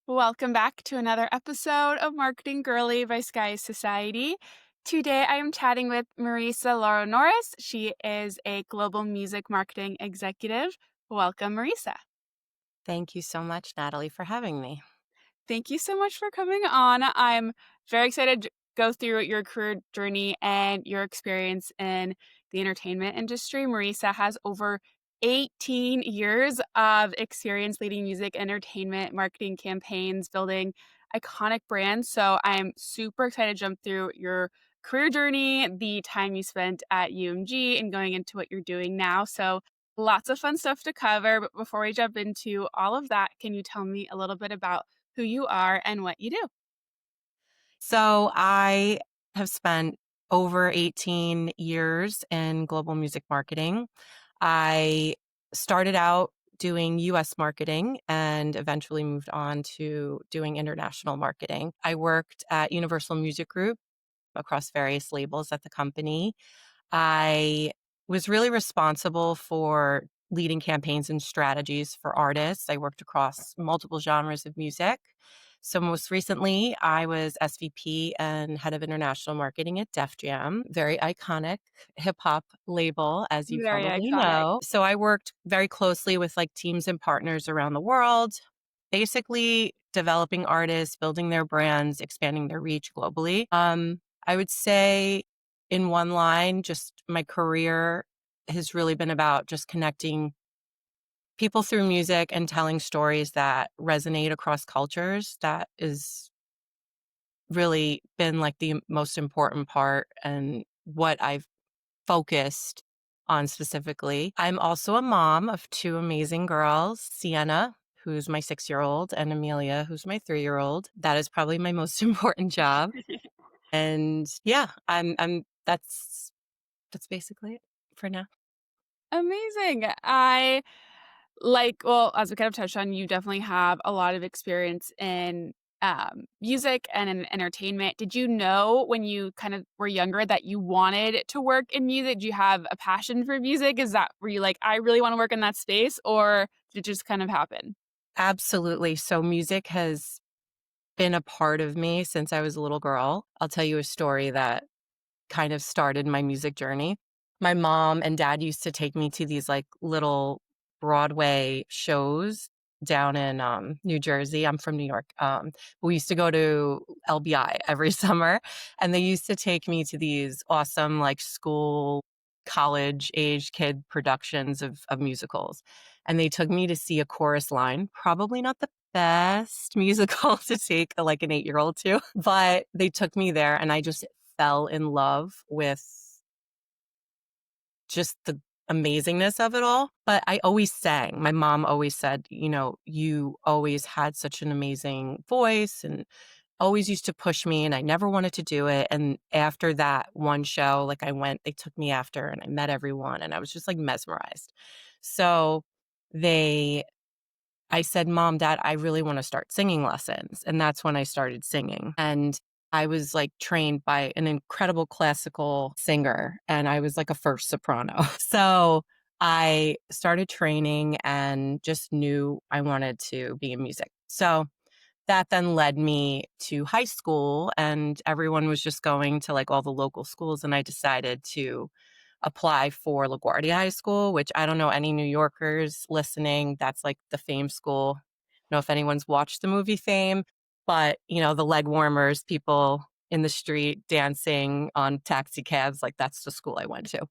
Welcome back to another episode of Marketing Girly by Sky Society. Today I am chatting with Marisa Lauro Norris. She is a global music marketing executive. Welcome, Marisa. Thank you so much, Natalie, for having me. Thank you so much for coming on. I'm very excited to go through your career journey and your experience in the entertainment industry. Marisa has over 18 years of experience leading music, entertainment, marketing campaigns, building iconic brands. So I'm super excited to jump through your career journey, the time you spent at UMG, and going into what you're doing now. So lots of fun stuff to cover. But before we jump into all of that, can you tell me a little bit about who you are and what you do? So I have spent over 18 years in global music marketing. I started out doing US marketing and eventually moved on to doing international marketing. I worked at Universal Music Group across various labels at the company. I was really responsible for leading campaigns and strategies for artists. I worked across multiple genres of music. So most recently, I was SVP and head of international marketing at Def Jam, very iconic hip hop label, as you Very probably iconic. know. So I worked very closely with like teams and partners around the world, basically developing artists, building their brands, expanding their reach globally. I would say in one line, just my career has really been about just connecting people through music and telling stories that resonate across cultures. That is really been like the most important part and what I've focused on specifically. I'm also a mom of two amazing girls, Sienna, who's my 6-year-old, and Amelia, who's my 3-year-old. That is probably my most important job. And yeah, I'm that's basically it for now. Amazing. Well, as we kind of touched on, you definitely have a lot of experience in music and in entertainment. Did you know when you kind of were younger that you wanted to work in music? Do you have a passion for music? Were you like, I really want to work in that space, or did it just kind of happen? Absolutely. So music has been a part of me since I was a little girl. I'll tell you a story that kind of started my music journey. My mom and dad used to take me to these like little Broadway shows down in New Jersey. I'm from New York. We used to go to LBI every summer, and they used to take me to these awesome like school, college age kid productions of musicals. And they took me to see A Chorus Line, probably not the best musical to take like an 8-year-old to, but they took me there and I just fell in love with just the amazingness of it all. But I always sang. My mom always said, you always had such an amazing voice and always used to push me and I never wanted to do it. And after that one show, like they took me after and I met everyone and I was just like mesmerized. So they I said, Mom, Dad, I really want to start singing lessons. And that's when I started singing. And I was like trained by an incredible classical singer and I was like a first soprano. So I started training and just knew I wanted to be in music. So that then led me to high school and everyone was just going to like all the local schools. And I decided to apply for LaGuardia High School, which I don't know any New Yorkers listening. That's like the Fame school. I don't know if anyone's watched the movie Fame, but the leg warmers, people in the street dancing on taxi cabs, like that's the school I went to.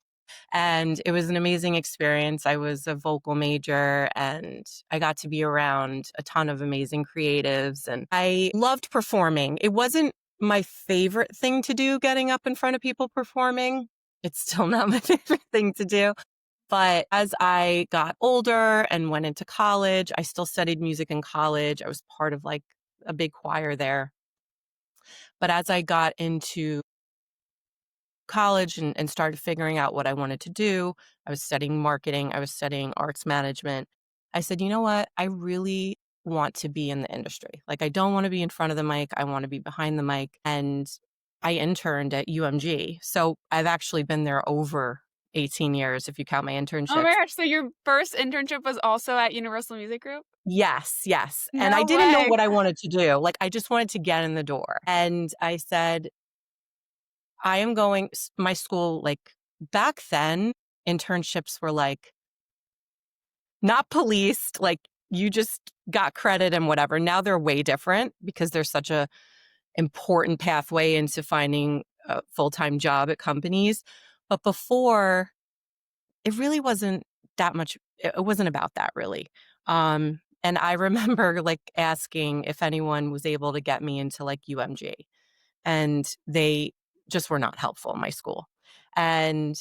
And it was an amazing experience. I was a vocal major and I got to be around a ton of amazing creatives and I loved performing. It wasn't my favorite thing to do, getting up in front of people performing. It's still not my favorite thing to do. But as I got older and went into college, I still studied music in college. I was part of like a big choir there. But as I got into college and started figuring out what I wanted to do, I was studying marketing. I was studying arts management. I said, you know what? I really want to be in the industry. Like, I don't want to be in front of the mic. I want to be behind the mic. And I interned at UMG. So I've actually been there over 18 years if you count my Oh my internships. gosh, so your first internship was also at Universal Music Group? Yes, yes, and I No didn't know way. what I wanted to do, like, I just wanted to get in the door, and I said, "I am going" my school, like, back then, internships were, like, not policed, like, you just got credit and whatever. Now they're way different because there's such a important pathway into finding a full-time job at companies, but before, it really wasn't that much it wasn't about that really. And I remember, like, asking if anyone was able to get me into, like, UMG, and they just were not helpful in my school. And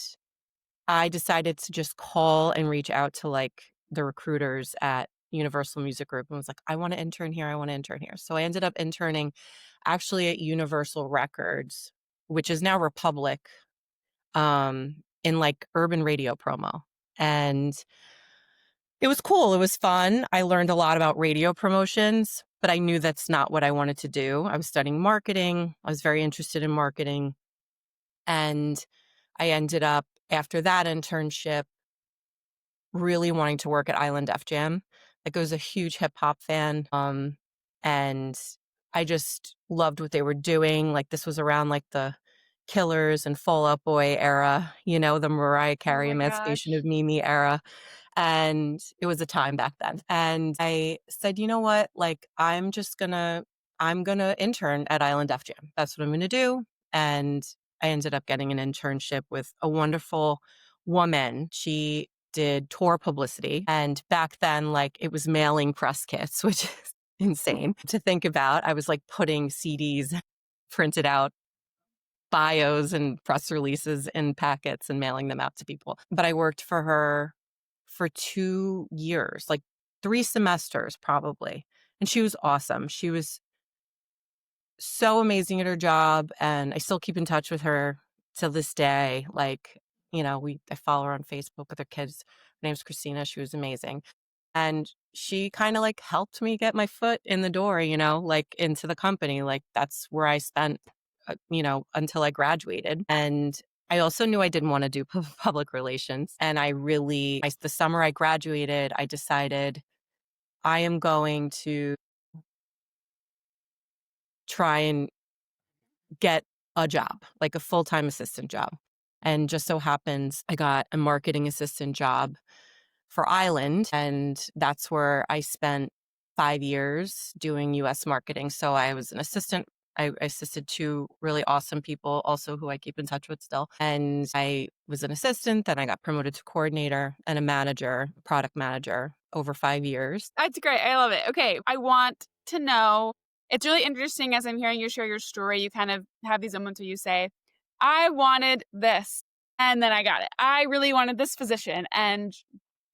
I decided to just call and reach out to, like, the recruiters at Universal Music Group and was like, "I wanna intern here, I wanna intern here." So I ended up interning actually at Universal Records, which is now Republic, in, like, urban radio promo, and it was cool, it was fun. I learned a lot about radio promotions, but I knew that's not what I wanted to do. I was studying marketing, I was very interested in marketing, and I ended up, after that internship, really wanting to work at Island Def Jam. Like, I was a huge hip hop fan, and I just loved what they were doing. Like, this was around, like, the Killers and Fall Out Boy era, you know, the Mariah Oh Carey my Emancipation of gosh. Mimi era, and it was a time back then. And I said, "You know what? Like, I'm gonna intern at Island Def Jam. That's what I'm gonna do." And I ended up getting an internship with a wonderful woman. She did tour publicity, and back then, like, it was mailing press kits, which is insane to think about. I was, like, putting CDs printed out bios and press releases in packets and mailing them out to people. But I worked for her for 2 years, like 3 semesters probably, and she was awesome. She was so amazing at her job, and I still keep in touch with her till this day. Like, you know, I follow her on Facebook with her kids. Her name's Christina. She was amazing. And she kind of like helped me get my foot in the door, you know, like into the company. Like, that's where I spent, you know, until I graduated. And I also knew I didn't want to do public relations. And the summer I graduated, I decided I am going to try and get a job, like a full-time assistant job. And just so happens I got a marketing assistant job for Island, and that's where I spent 5 years doing US marketing. So I was an assistant. I assisted 2 really awesome people also who I keep in touch with still. And I was an assistant, then I got promoted to coordinator and a manager, product manager over 5 years. That's great. I love it. Okay, I want to know, it's really interesting as I'm hearing you share your story, you kind of have these moments where you say, "I wanted this, and then I got it. I really wanted this position," and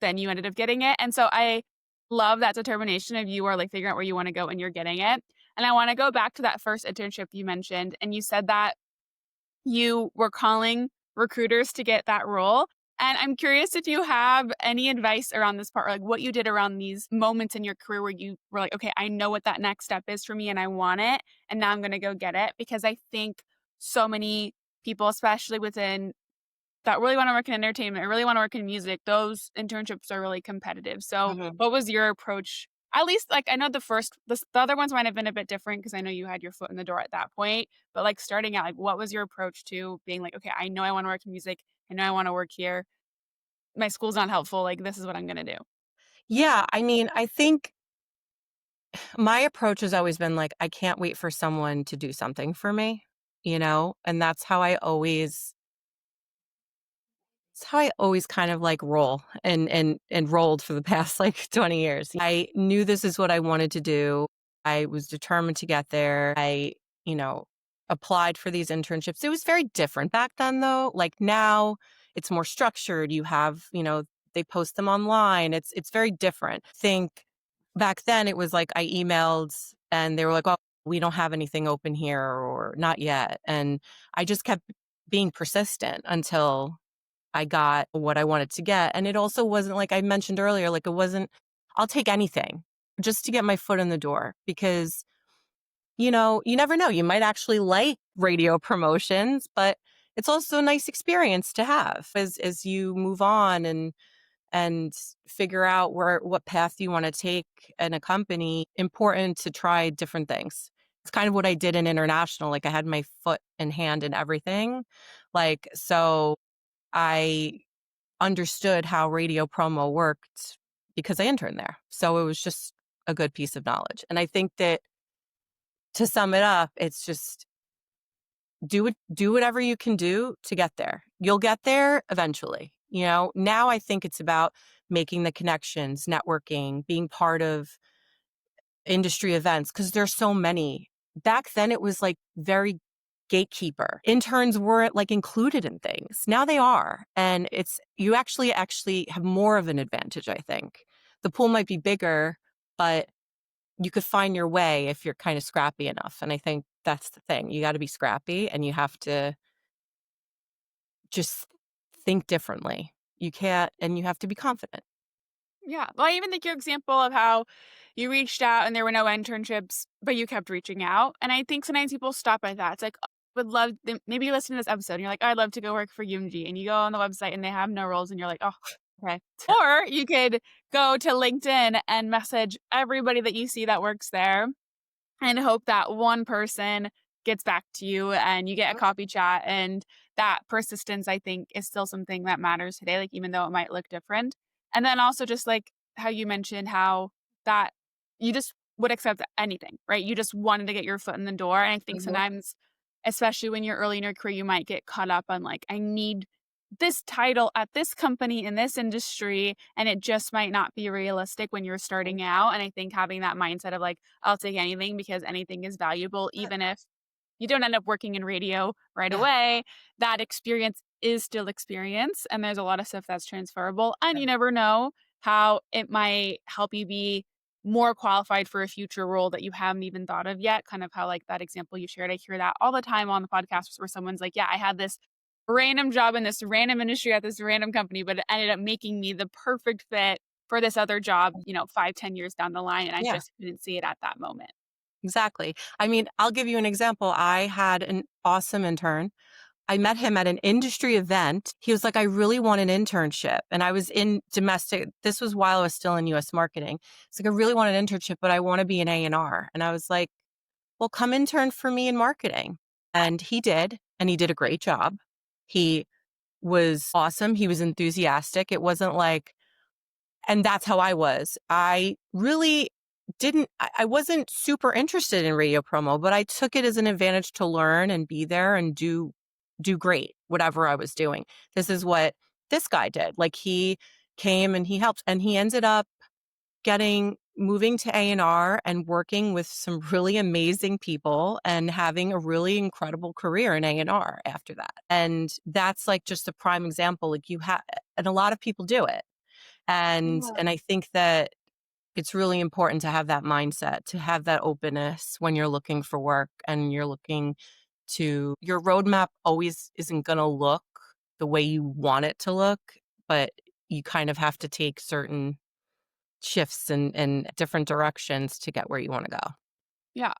then you ended up getting it, and so I love that determination of you are, like, figuring out where you wanna go and you're getting it, and I wanna go back to that first internship you mentioned, and you said that you were calling recruiters to get that role. And I'm curious if you have any advice around this part, or like what you did around these moments in your career where you were like, okay, I know what that next step is for me and I want it. And now I'm going to go get it. Because I think so many people, especially within that really want to work in entertainment, or really want to work in music, those internships are really competitive. So, Mhm. what was your approach? At least, like, I know the other ones might have been a bit different because I know you had your foot in the door at that point. But like starting out, like, what was your approach to being like, okay, I know I want to work in music. I know I want to work here. My school's not helpful. Like, this is what I'm gonna do. Yeah, I mean, I think my approach has always been like, I can't wait for someone to do something for me, you know? And it's how I always kind of like roll and rolled for the past like 20 years. I knew this is what I wanted to do. I was determined to get there. You know, applied for these internships. It was very different back then though. Like now it's more structured. You have, you know, they post them online. It's very different. Think back then it was like I emailed and they were like, "Oh, we don't have anything open here or not yet." And I just kept being persistent until I got what I wanted to get. And it also wasn't like I mentioned earlier, like it wasn't, I'll take anything just to get my foot in the door because, you know, you never know. You might actually like radio promotions, but it's also a nice experience to have as you move on and figure out what path you want to take in a company. Important to try different things. It's kind of what I did in international. Like I had my foot and hand in everything. Like, so I understood how radio promo worked because I interned there. So it was just a good piece of knowledge. And I think that to sum it up, it's just do whatever you can do to get there. You'll get there eventually. You know, now I think it's about making the connections, networking, being part of industry events because there's so many. Back then it was like very gatekeeper. Interns weren't like included in things. Now they are. And it's you actually have more of an advantage, I think. The pool might be bigger, but you could find your way if you're kind of scrappy enough. And I think that's the thing. You got to be scrappy and you have to just think differently. You can't, and you have to be confident. Yeah. Well, I even think your example of how you reached out and there were no internships, but you kept reaching out. And I think sometimes people stop at that. It's like, "Oh, would love, maybe you listen to this episode and you're like, "Oh, I'd love to go work for UMG." And you go on the website and they have no roles and you're like, oh, okay. Or you could go to LinkedIn and message everybody that you see that works there and hope that one person gets back to you and you get a coffee chat. And that persistence, I think, is still something that matters today, like even though it might look different. And then also just like how you mentioned how that you just would accept anything, right? You just wanted to get your foot in the door. And I think Mhm. sometimes, especially when you're early in your career, you might get caught up on like, I need this title at this company in this industry, and it just might not be realistic when you're starting out. And I think having that mindset of like, I'll take anything because anything is valuable, even if you don't end up working in radio right Yeah. away, that experience is still experience. And there's a lot of stuff that's transferable. And Yeah. you never know how it might help you be more qualified for a future role that you haven't even thought of yet. Kind of how, like, that example you shared, I hear that all the time on the podcast where someone's like, yeah, I had this random job in this random industry at this random company, but it ended up making me the perfect fit for this other job, 5, 10 years down the line. And I Yeah. just couldn't see it at that moment. Exactly. I mean, I'll give you an example. I had an awesome intern. I met him at an industry event. He was like, I really want an internship. And I was in domestic. This was while I was still in US marketing. It's like, I really want an internship, but I want to be an A&R. And I was like, well, come intern for me in marketing. And he did. And he did a great job. He was awesome. He was enthusiastic. It wasn't like, and that's how I was. I really I wasn't super interested in radio promo, but I took it as an advantage to learn and be there and do great, whatever I was doing. This is what this guy did. Like he came and he helped and he ended up moving to A&R and working with some really amazing people and having a really incredible career in A&R after that. And that's like just a prime example. Like and a lot of people do it. And I think that it's really important to have that mindset, to have that openness when you're looking for work and you're looking to your roadmap always isn't going to look the way you want it to look, but you kind of have to take certain shifts and different directions to get where you want to go. Yeah.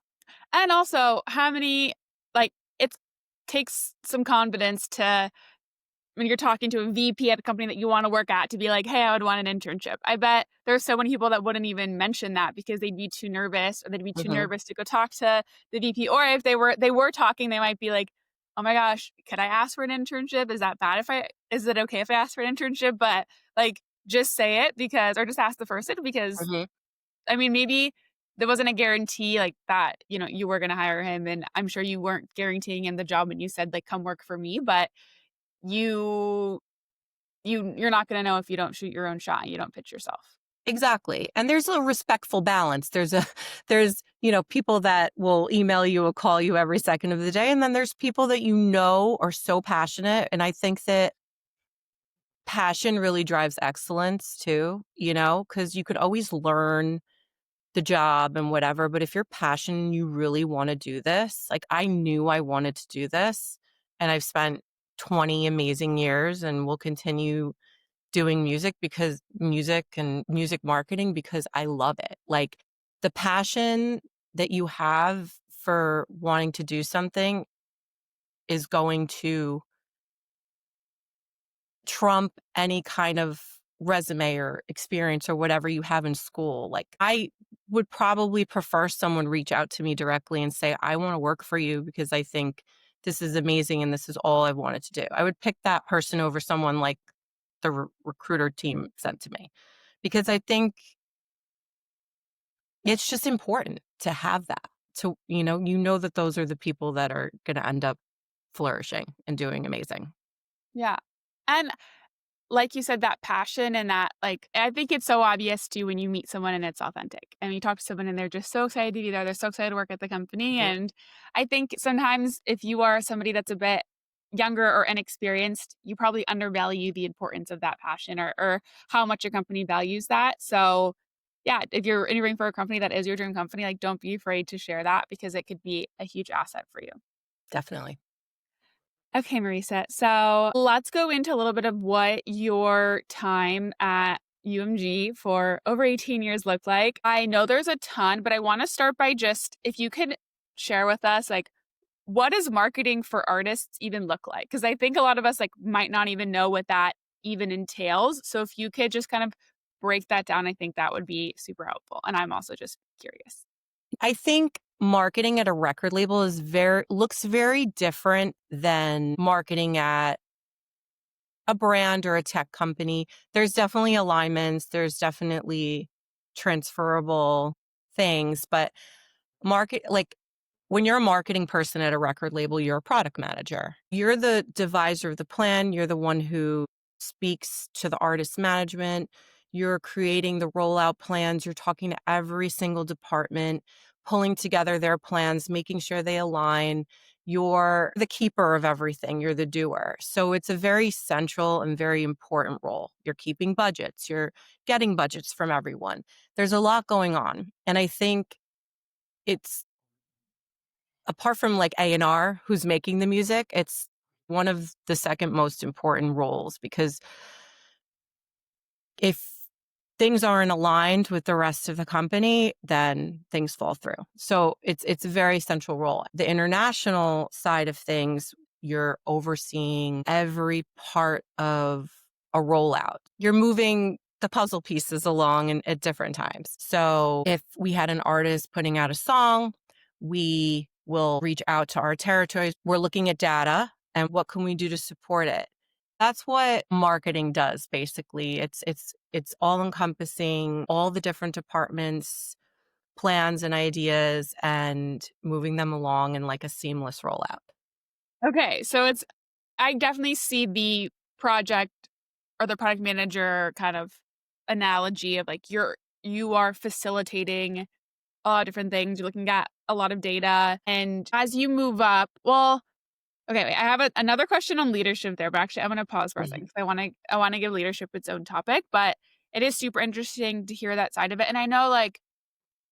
And also, how many, like, it takes some confidence to, when you're talking to a VP at a company that you want to work at, to be like, hey, I would want an internship. I bet there's so many people that wouldn't even mention that because they'd be too nervous, or they'd be too Hmm. nervous to go talk to the VP. Or if they were talking, they might be like, oh my gosh, could I ask for an internship? Is it okay if I ask for an internship? But like, just say it, because, or just ask the person, because Hmm. I mean, maybe there wasn't a guarantee like that, you were gonna hire him, and I'm sure you weren't guaranteeing him the job when you said, like, "Come work for me," but you you're not gonna know if you don't shoot your own shot and you don't pitch yourself. Exactly. And there's a respectful balance. There's people that will email you or call you every second of the day. And then there's people that are so passionate. And I think that passion really drives excellence too, because you could always learn the job and whatever. But if you're passionate and you really want to do this, like I knew I wanted to do this and I've spent 20 amazing years and will continue doing music and music marketing because I love it. Like the passion that you have for wanting to do something is going to trump any kind of resume or experience or whatever you have in school. Like, I would probably prefer someone reach out to me directly and say, I want to work for you because I think this is amazing and this is all I've wanted to do. I would pick that person over someone like the recruiter team sent to me because I think it's just important to have that. To, you know that those are the people that are going to end up flourishing and doing amazing. Yeah. And like you said, that passion and that, like, I think it's so obvious too when you meet someone and it's authentic. And you talk to someone and they're just so excited to be there. They're so excited to work at the company. Mhm. And I think sometimes if you are somebody that's a bit younger or inexperienced, you probably undervalue the importance of that passion or how much your company values that. So yeah, if you're interviewing for a company that is your dream company, like don't be afraid to share that because it could be a huge asset for you. Definitely. Okay, Marisa. So let's go into a little bit of what your time at UMG for over 18 years looked like. I know there's a ton, but I want to start by just if you could share with us, like, what does marketing for artists even look like? Because I think a lot of us like might not even know what that even entails. So if you could just kind of break that down, I think that would be super helpful. And I'm also just curious. I think marketing at a record label is looks very different than marketing at a brand or a tech company. There's definitely alignments, there's definitely transferable things, but like when you're a marketing person at a record label, you're a product manager. You're the deviser of the plan. You're the one who speaks to the artist management. You're creating the rollout plans. You're talking to every single department, pulling together their plans, making sure they align. You're the keeper of everything. You're the doer. So it's a very central and very important role. You're keeping budgets. You're getting budgets from everyone. There's a lot going on. And I think it's apart from like A&R who's making the music, it's one of the second most important roles because if things aren't aligned with the rest of the company, then things fall through. So it's a very central role. The international side of things, you're overseeing every part of a rollout. You're moving the puzzle pieces along at different times. So if we had an artist putting out a song, we will reach out to our territories. We're looking at data and what can we do to support it? That's what marketing does basically. It's all encompassing all the different departments, plans and ideas and moving them along in like a seamless rollout. Okay. So I definitely see the project or the product manager kind of analogy of like you are facilitating a lot of different things. You're looking at a lot of data. And as you move up, well, okay, wait, I have another question on leadership there, but actually I'm gonna pause for a second Mhm. because I wanna give leadership its own topic, but it is super interesting to hear that side of it. And I know like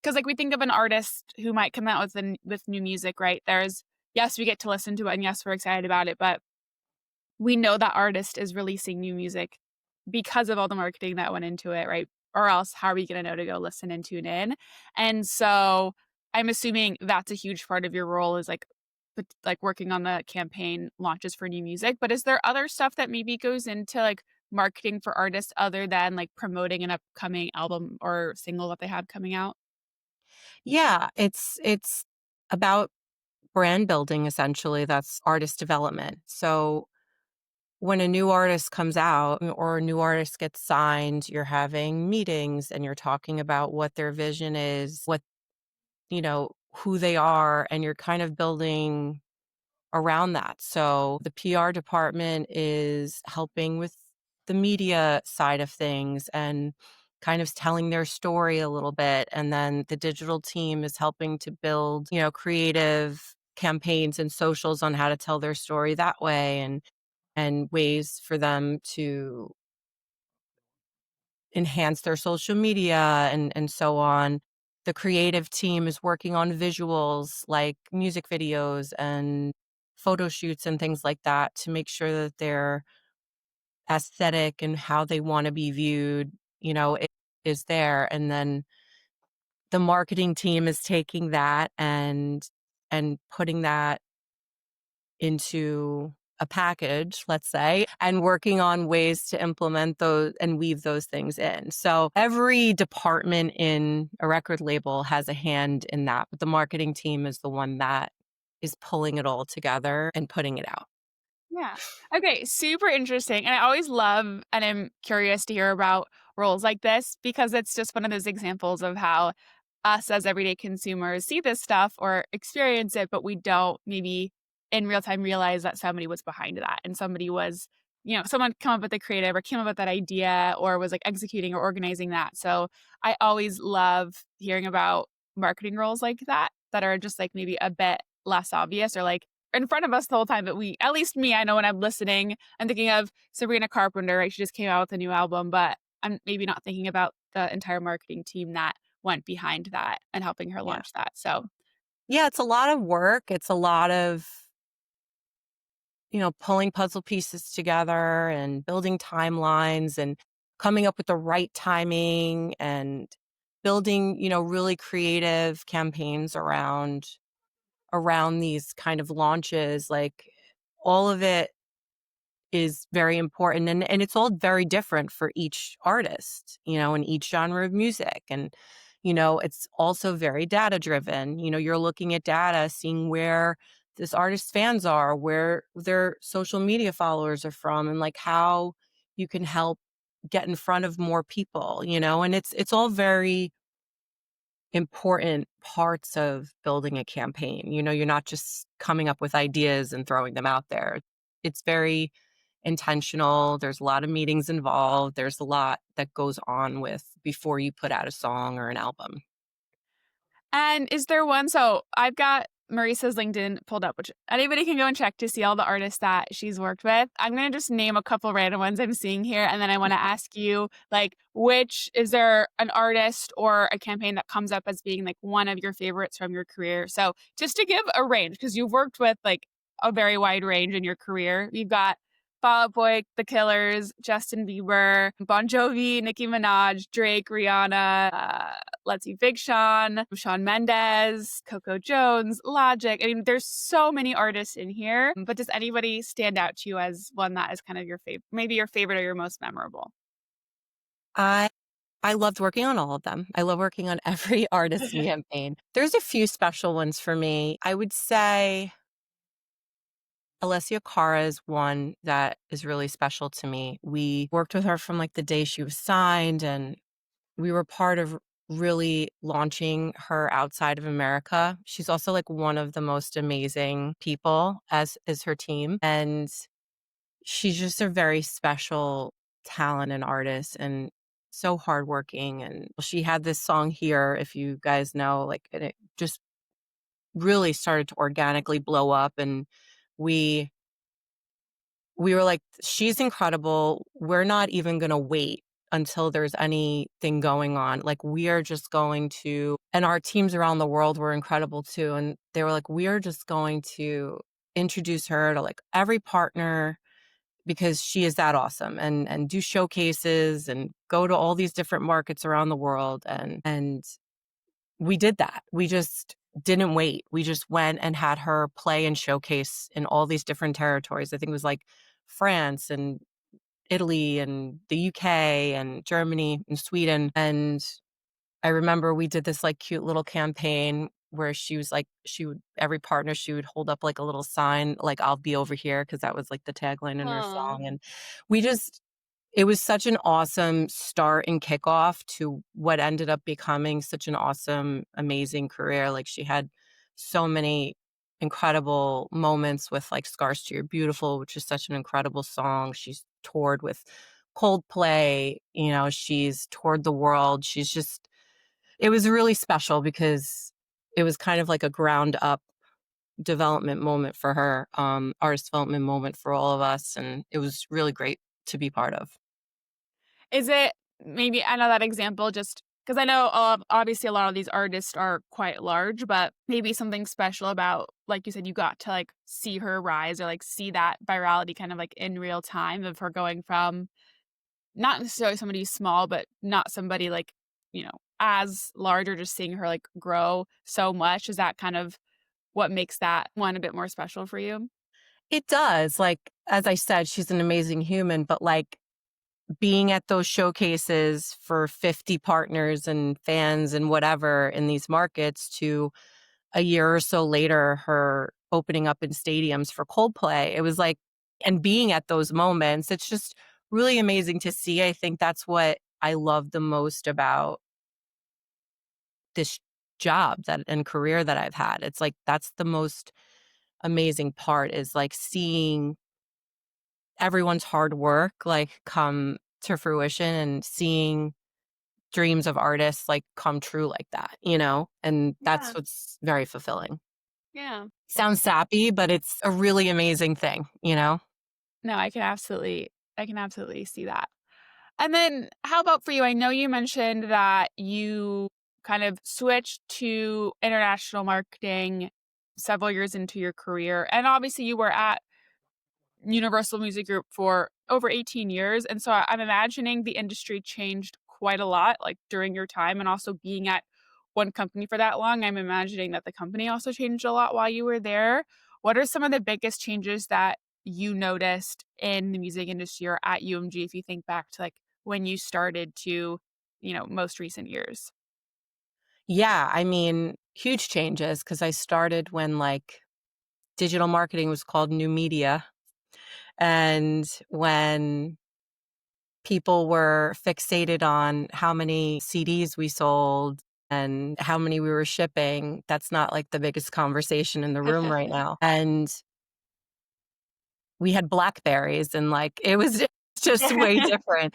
because like we think of an artist who might come out with new music, right? There's yes, we get to listen to it and yes, we're excited about it, but we know that artist is releasing new music because of all the marketing that went into it, right? Or else how are we gonna know to go listen and tune in? And so I'm assuming that's a huge part of your role is like working on the campaign launches for new music. But is there other stuff that maybe goes into like marketing for artists other than like promoting an upcoming album or single that they have coming out? Yeah, it's about brand building essentially. That's artist development. So when a new artist comes out or a new artist gets signed, you're having meetings and you're talking about what their vision is, who they are, and you're kind of building around that. So the PR department is helping with the media side of things and kind of telling their story a little bit. And then the digital team is helping to build, creative campaigns and socials on how to tell their story that way and ways for them to enhance their social media and so on. The creative team is working on visuals like music videos and photo shoots and things like that to make sure that their aesthetic and how they want to be viewed, it is there. And then the marketing team is taking that and putting that into a package, let's say, and working on ways to implement those and weave those things in. So every department in a record label has a hand in that, but the marketing team is the one that is pulling it all together and putting it out. Yeah. Okay, super interesting. And I always love and I'm curious to hear about roles like this because it's just one of those examples of how us as everyday consumers see this stuff or experience it, but we don't maybe in real time realize that somebody was behind that and somebody was, someone come up with the creative or came up with that idea or was like executing or organizing that. So I always love hearing about marketing roles like that are just like maybe a bit less obvious or like in front of us the whole time, but at least me, I know when I'm listening, I'm thinking of Sabrina Carpenter, right? She just came out with a new album, but I'm maybe not thinking about the entire marketing team that went behind that and helping her Yeah. launch that. So, Yeah, it's a lot of work. It's a lot of, pulling puzzle pieces together and building timelines and coming up with the right timing and building, really creative campaigns around these kind of launches. Like all of it is very important and it's all very different for each artist, in each genre of music. And, it's also very data driven. You're looking at data, seeing where this artist's fans are, where their social media followers are from, and like how you can help get in front of more people, and it's all very important parts of building a campaign. You're not just coming up with ideas and throwing them out there. It's very intentional. There's a lot of meetings involved. There's a lot that goes on with before you put out a song or an album. and is there one? So I've got Marisa's LinkedIn pulled up, which anybody can go and check to see all the artists that she's worked with. I'm going to just name a couple random ones I'm seeing here. And then I want to ask you, like, is there an artist or a campaign that comes up as being like one of your favorites from your career? So just to give a range, because you've worked with like a very wide range in your career. You've got Fall Out Boy, The Killers, Justin Bieber, Bon Jovi, Nicki Minaj, Drake, Rihanna, let's see, Big Sean, Shawn Mendes, Coco Jones, Logic. I mean, there's so many artists in here, but does anybody stand out to you as one that is kind of your favorite, maybe your favorite or your most memorable? I I loved working on all of them. I love working on every artist and campaign. There's a few special ones for me. I would say Alessia Cara is one that is really special to me. We worked with her from like the day she was signed, and we were part of really launching her outside of America. She's also like one of the most amazing people, as is her team. And she's just a very special talent and artist and so hardworking. And she had this song here, if you guys know, like, and it just really started to organically blow up. And we we were like, she's incredible. We're not even going to wait until there's anything going on. Like, we are just going to, and our teams around the world were incredible too. And they were like, we are just going to introduce her to like every partner because she is that awesome, and do showcases and go to all these different markets around the world. And we did that. We just didn't wait. We just went and had her play and showcase in all these different territories. I think it was like France and Italy and the UK and Germany and Sweden. And I remember we did this like cute little campaign where she was like, every partner, she would hold up like a little sign, like, I'll be over here. Cause that was like the tagline in her Aw. song. And we just, it was such an awesome start and kickoff to what ended up becoming such an awesome, amazing career. Like, she had so many incredible moments with like Scars to Your Beautiful, which is such an incredible song. She's toured with Coldplay, she's toured the world. It was really special because it was kind of like a ground up development moment for her, artist development moment for all of us. And it was really great to be part of. Is it maybe I know that example just because I know obviously a lot of these artists are quite large, but maybe something special about, like you said, you got to like see her rise or like see that virality kind of like in real time of her going from not necessarily somebody who's small, but not somebody like, as large or just seeing her like grow so much. Is that kind of what makes that one a bit more special for you? It does, like, as I said, she's an amazing human, but, like, being at those showcases for 50 partners and fans and whatever in these markets to a year or so later, her opening up in stadiums for Coldplay, it was like and being at those moments, it's just really amazing to see. I think that's what I love the most about this job that and career that I've had. It's like that's the most amazing part is, like, seeing everyone's hard work, like, come to fruition and seeing dreams of artists, like, come true like that, you know? And that's Yeah. what's very fulfilling. Yeah. Sounds sappy, but it's a really amazing thing, you know? No, I can absolutely see that. And then how about for you? I know you mentioned that you kind of switched to international marketing several years into your career. And obviously you were at Universal Music Group for over 18 years. And so I'm imagining the industry changed quite a lot, like during your time and also being at one company for that long. I'm imagining that the company also changed a lot while you were there. What are some of the biggest changes that you noticed in the music industry or at UMG if you think back to like when you started to, most recent years? Yeah, I mean, huge changes because I started when, like, digital marketing was called new media, and when people were fixated on how many CDs we sold and how many we were shipping, that's not, like, the biggest conversation in the room right now, and we had BlackBerries and, like, it was just way different.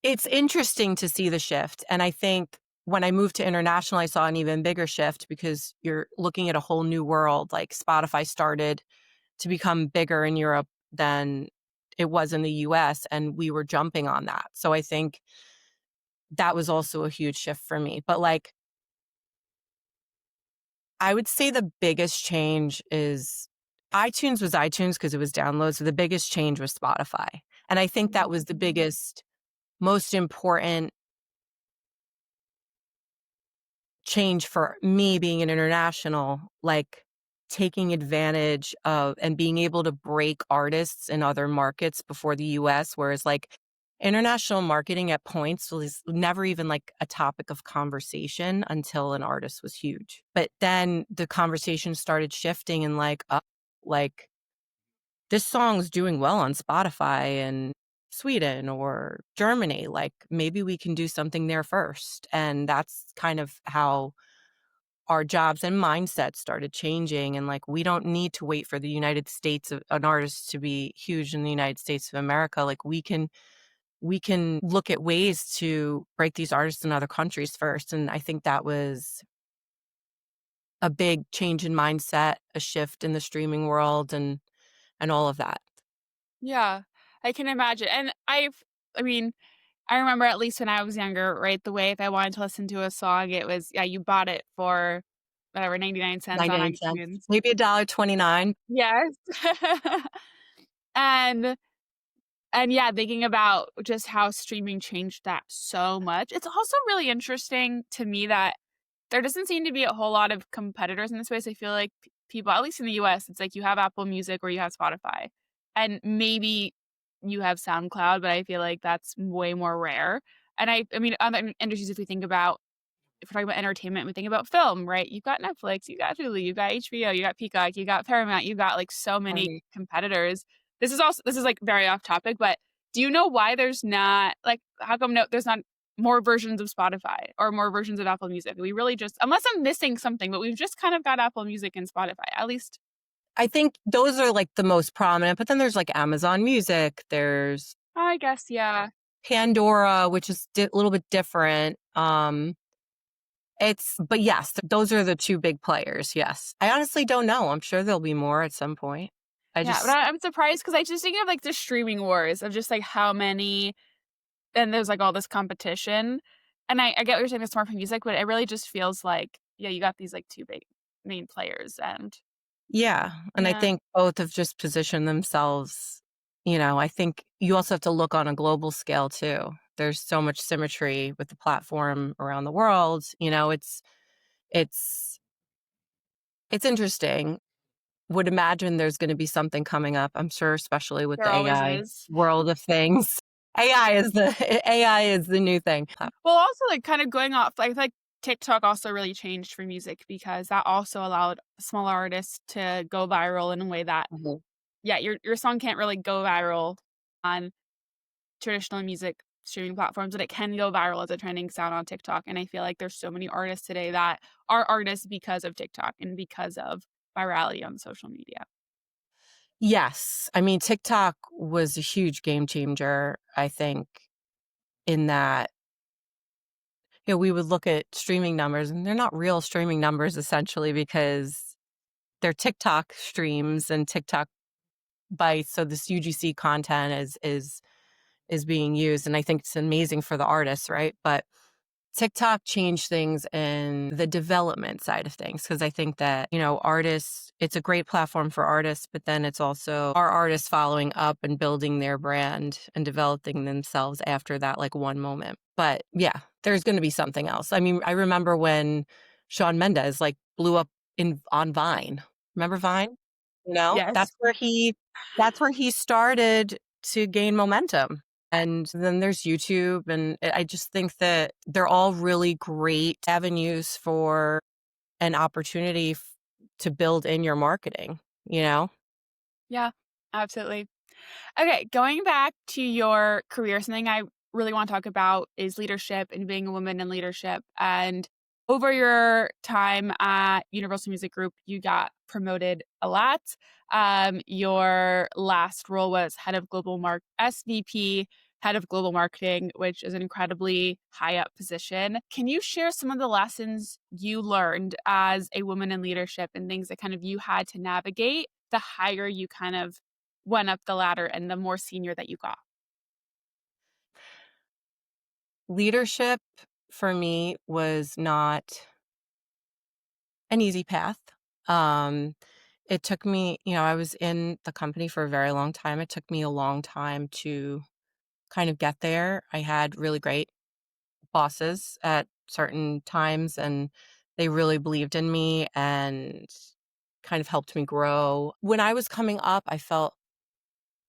It's interesting to see the shift, and I think when I moved to international, I saw an even bigger shift because you're looking at a whole new world, like, Spotify started to become bigger in Europe than it was in the US, and we were jumping on that, so I think that was also a huge shift for me, but, like, I would say the biggest change is iTunes was iTunes because it was downloads, so the biggest change was Spotify, and I think that Mhm. was the biggest, most important change for me being an international, like, taking advantage of and being able to break artists in other markets before the US, whereas, like, international marketing at points was never even, like, a topic of conversation until an artist was huge. But then the conversation started shifting and, like, this song's doing well on Spotify in Sweden or Germany, like, maybe we can do something there first, and that's kind of how our jobs and mindset started changing, and, like, we don't need to wait for the United States of an artist to be huge in the United States of America, like, we can look at ways to break these artists in other countries first, and I think that was a big change in mindset, a shift in the streaming world, and all of that. Yeah, I can imagine. And I mean, I remember at least when I was younger, right, the way if I wanted to listen to a song, it was, yeah, you bought it for whatever, 99 cents on 99 cents, iTunes. maybe $1.29. Yes. And and yeah, thinking about just how streaming changed that so much. It's also really interesting to me that there doesn't seem to be a whole lot of competitors in this space. I feel like people, at least in the US, it's like you have Apple Music or you have Spotify, and maybe you have SoundCloud, but I feel like that's way more rare. And I mean, other industries, if we think about if we're talking about entertainment, we think about film, right? You've got Netflix, you got Hulu, you got HBO, you got Peacock, you got Paramount, you got like so many Right. competitors. This is like very off topic, but do you know why there's not like how come there's not more versions of Spotify or more versions of Apple Music? We really just unless I'm missing something, but we've just kind of got Apple Music and Spotify. At least I think those are, like, the most prominent, but then there's, like, Amazon Music, there's I guess yeah. Pandora, which is a little bit different, it's but yes, those are the 2 big players, yes. I honestly don't know, I'm sure there'll be more at some point. I Yeah, but just I'm surprised because I just think of like the streaming wars of just like how many and there's, like, all this competition, and I get what you're saying, it's more for music, but it really just feels like, yeah, you got these, like, 2 big main players, and yeah, and I yeah. think both have just positioned themselves, I think you also have to look on a global scale too. There's so much symmetry with the platform around the world, it's it's interesting. would imagine there's gonna be something coming up, I'm sure, especially with There the always AI is. world of things. AI is the AI is the new thing. Well, also, like, kind of going off, I feel like TikTok also really changed for music because that also allowed smaller artists to go viral in a way that, Mhm. yeah, your song can't really go viral on traditional music streaming platforms, but it can go viral as a trending sound on TikTok, and I feel like there's so many artists today that are artists because of TikTok and because of virality on social media. Yes. I mean, TikTok was a huge game changer, I think, in that, we would look at streaming numbers, and they're not real streaming numbers essentially because they're TikTok streams and TikTok bites, so this UGC content is being used, and I think it's amazing for the artists, right? But TikTok changed things in the development side of things because I think that, artists, it's a great platform for artists, but then it's also our artists following up and building their brand and developing themselves after that, like one moment. But yeah, there's going to be something else. I mean, I remember when Shawn Mendes like blew up in on Vine. Remember Vine? Yes. That's where he started to gain momentum. And then there's YouTube, and I just think that they're all really great avenues for an opportunity to build in your marketing, you know? Yeah, absolutely. Okay, going back to your career, something I really want to talk about is leadership and being a woman in leadership. And over your time at Universal Music Group, you got promoted a lot. Your last role was head of SVP, head of global marketing, which is an incredibly high up position. Can you share some of the lessons you learned as a woman in leadership and things that kind of you had to navigate the higher you kind of went up the ladder and the more senior that you got? Leadership for me was not an easy path. Um, it took me, I was in the company for a very long time. It took me a long time to kind of get there. I had really great bosses at certain times, and they really believed in me and kind of helped me grow. When I was coming up, I felt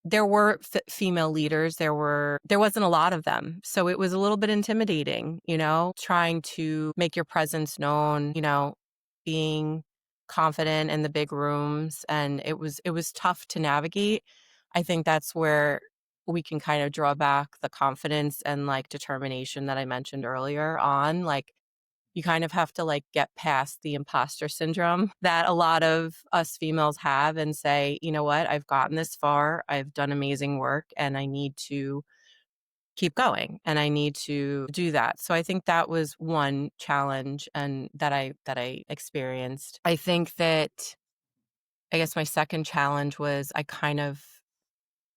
there were female leaders. There wasn't a lot of them. So it was a little bit intimidating, trying to make your presence known, being confident in the big rooms, and it was tough to navigate. I think that's where we can kind of draw back the confidence and like determination that I mentioned earlier on. Like you kind of have to like get past the imposter syndrome that a lot of us females have and say, you know what, I've gotten this far, I've done amazing work, and I need to keep going and I need to do that. So I think that was one challenge and that I experienced. I think that I guess my second challenge was I kind of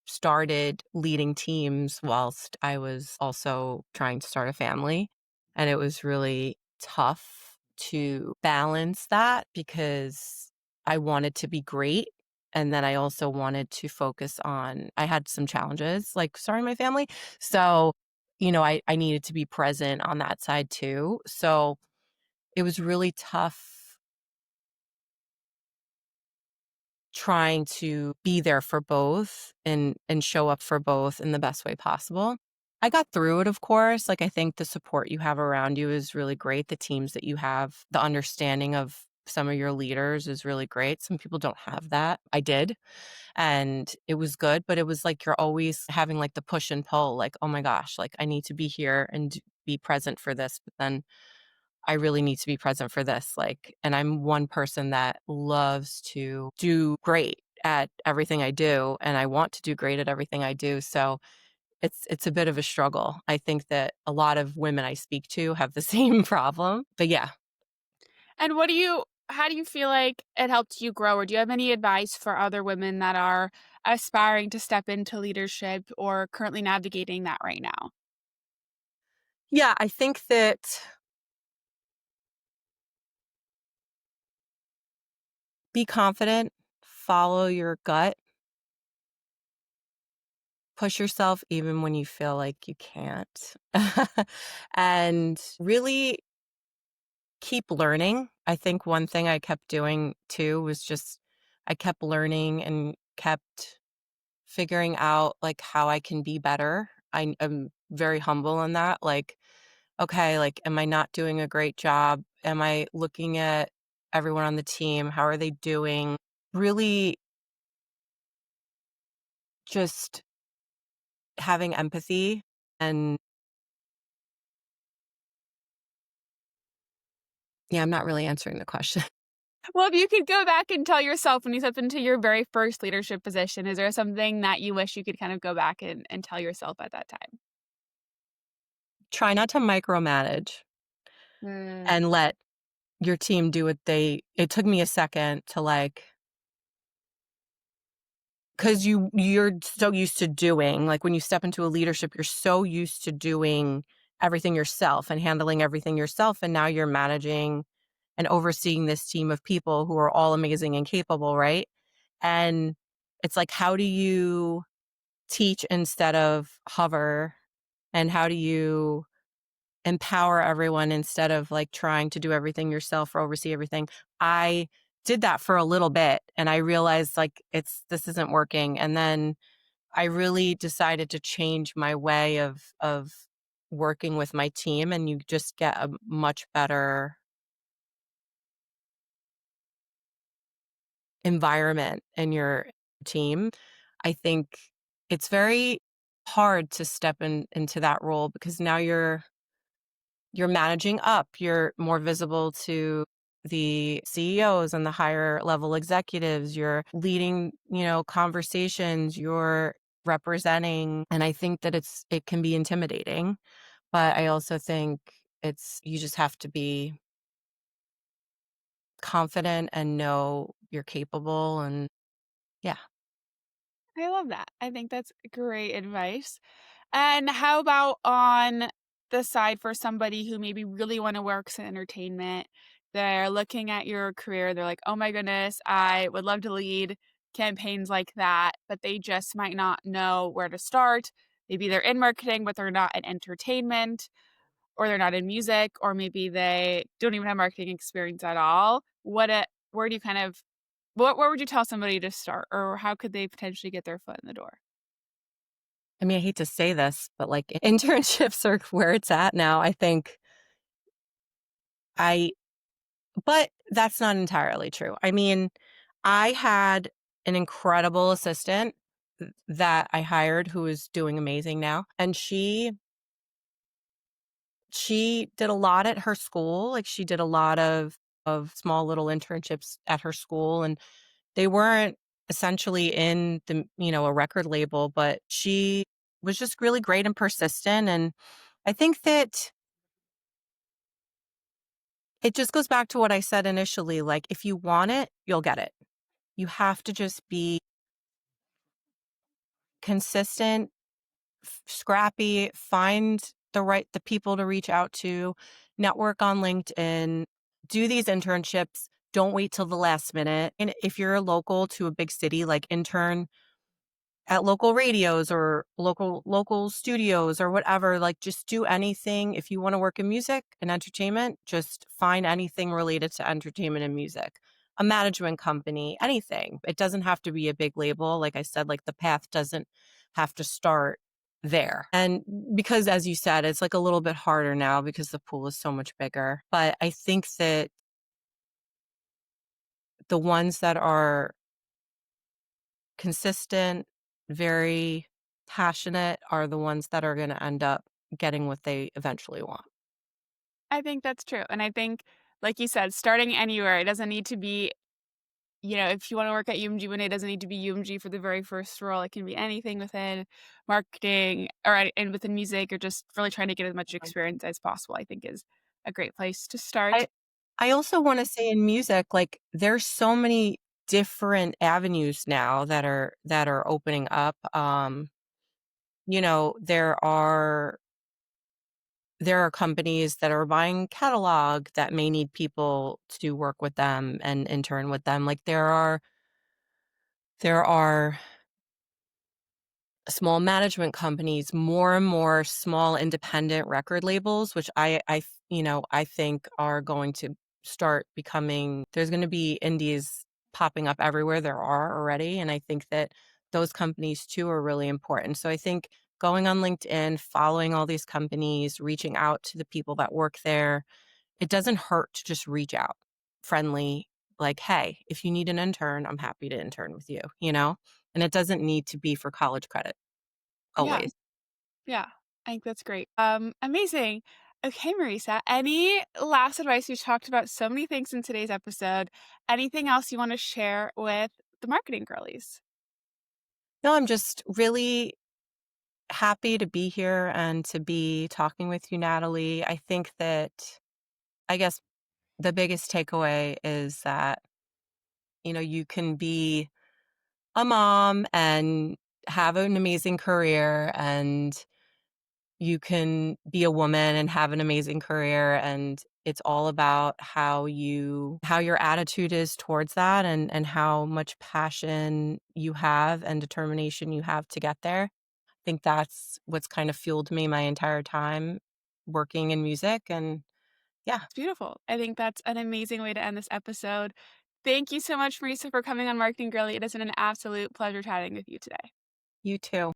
started leading teams whilst I was also trying to start a family. And it was really tough to balance that because I wanted to be great. And then I also wanted to focus on, I had some challenges like starting my family. So, I needed to be present on that side too. So it was really tough trying to be there for both and show up for both in the best way possible. I got through it, of course. Like I think the support you have around you is really great. The teams that you have, the understanding of some of your leaders is really great. Some people don't have that. I did, and it was good, but it was like you're always having like the push and pull, like, oh my gosh, like I need to be here and be present for this, but then I really need to be present for this. Like, and I'm one person that loves to do great at everything I do, and I want to do great at everything I do. So it's a bit of a struggle. I think that a lot of women I speak to have the same problem. But yeah. And how do you feel like it helped you grow? Or do you have any advice for other women that are aspiring to step into leadership or currently navigating that right now? Yeah, I think that be confident, follow your gut, push yourself even when you feel like you can't. And really keep learning. I think one thing I kept doing too was just I kept learning and kept figuring out, like, how I can be better. I am very humble in that, like, okay, like, am I not doing a great job? Am I looking at everyone on the team? How are they doing? Really just having empathy and yeah, I'm not really answering the question. Well, if you could go back and tell yourself when you stepped into your very first leadership position, is there something that you wish you could kind of go back and tell yourself at that time? Try not to micromanage Mm. and let your team do what they it took me a second to, like, 'cause you're so used to doing like, when you step into a leadership, you're so used to doing everything yourself and handling everything yourself, and now you're managing and overseeing this team of people who are all amazing and capable, right? And it's like, how do you teach instead of hover? And how do you empower everyone instead of, like, trying to do everything yourself or oversee everything? I did that for a little bit, and I realized, like, this isn't working, and then I really decided to change my way of working with my team, and you just get a much better environment in your team. I think it's very hard to step into that role because now you're managing up, you're more visible to the CEOs and the higher level executives, you're leading, conversations, you're representing, and I think that it can be intimidating, but I also think it's you just have to be confident and know you're capable and yeah. I love that. I think that's great advice. And how about on the side for somebody who maybe really want to work in entertainment? They're looking at your career, they're like, oh my goodness, I would love to lead campaigns like that, but they just might not know where to start. Maybe they're in marketing, but they're not in entertainment, or they're not in music, or maybe they don't even have marketing experience at all. Where do you kind of where would you tell somebody to start, or how could they potentially get their foot in the door? I mean, I hate to say this, but, like, internships are where it's at now, I think. I But that's not entirely true. I mean, I had an incredible assistant that I hired who is doing amazing now, and she did a lot at her school, like, she did a lot of small little internships at her school, and they weren't essentially in a record label, but she was just really great and persistent, and I think that it just goes back to what I said initially, like, if you want it, you'll get it. You have to just be consistent, scrappy, find the people to reach out to, network on LinkedIn, do these internships, don't wait till the last minute. And if you're local to a big city, like intern at local radios or local studios or whatever, like just do anything. If you want to work in music and entertainment, just find anything related to entertainment and music. A management company, anything. It doesn't have to be a big label. Like I said, like the path doesn't have to start there. And because as you said, it's like a little bit harder now because the pool is so much bigger. But I think that the ones that are consistent, very passionate are the ones that are gonna end up getting what they eventually want. I think that's true, and I think, like you said, starting anywhere, it doesn't need to be if you wanna work at UMG one day, it doesn't need to be UMG for the very first role, it can be anything within marketing or and within music or just really trying to get as much experience as possible, I think is a great place to start. I I also wanna say in music, like, there's so many different avenues now that are opening up, there are companies that are buying catalog that may need people to work with them and intern with them, like, there are small management companies, more and more small independent record labels, which I think are going to start becoming there's gonna be indies popping up everywhere there are already, and I think that those companies too are really important. So I think going on LinkedIn, following all these companies, reaching out to the people that work there, it doesn't hurt to just reach out friendly, like, "Hey, if you need an intern, I'm happy to intern with you," you know? And it doesn't need to be for college credit Yeah, always. yeah. I think that's great. Amazing. Okay, Marisa, any last advice? We've talked about so many things in today's episode. Anything else you want to share with the marketing girlies? No, I'm just really happy to be here and to be talking with you, Natalie. I think that I guess the biggest takeaway is that, you can be a mom and have an amazing career, and you can be a woman and have an amazing career, and it's all about how your attitude is towards that, and how much passion you have and determination you have to get there. I think that's what's kind of fueled me my entire time working in music, and yeah, It's beautiful. I think that's an amazing way to end this episode. Thank you so much, Marisa, for coming on Marketing Girly. It has been an absolute pleasure chatting with you today. you too.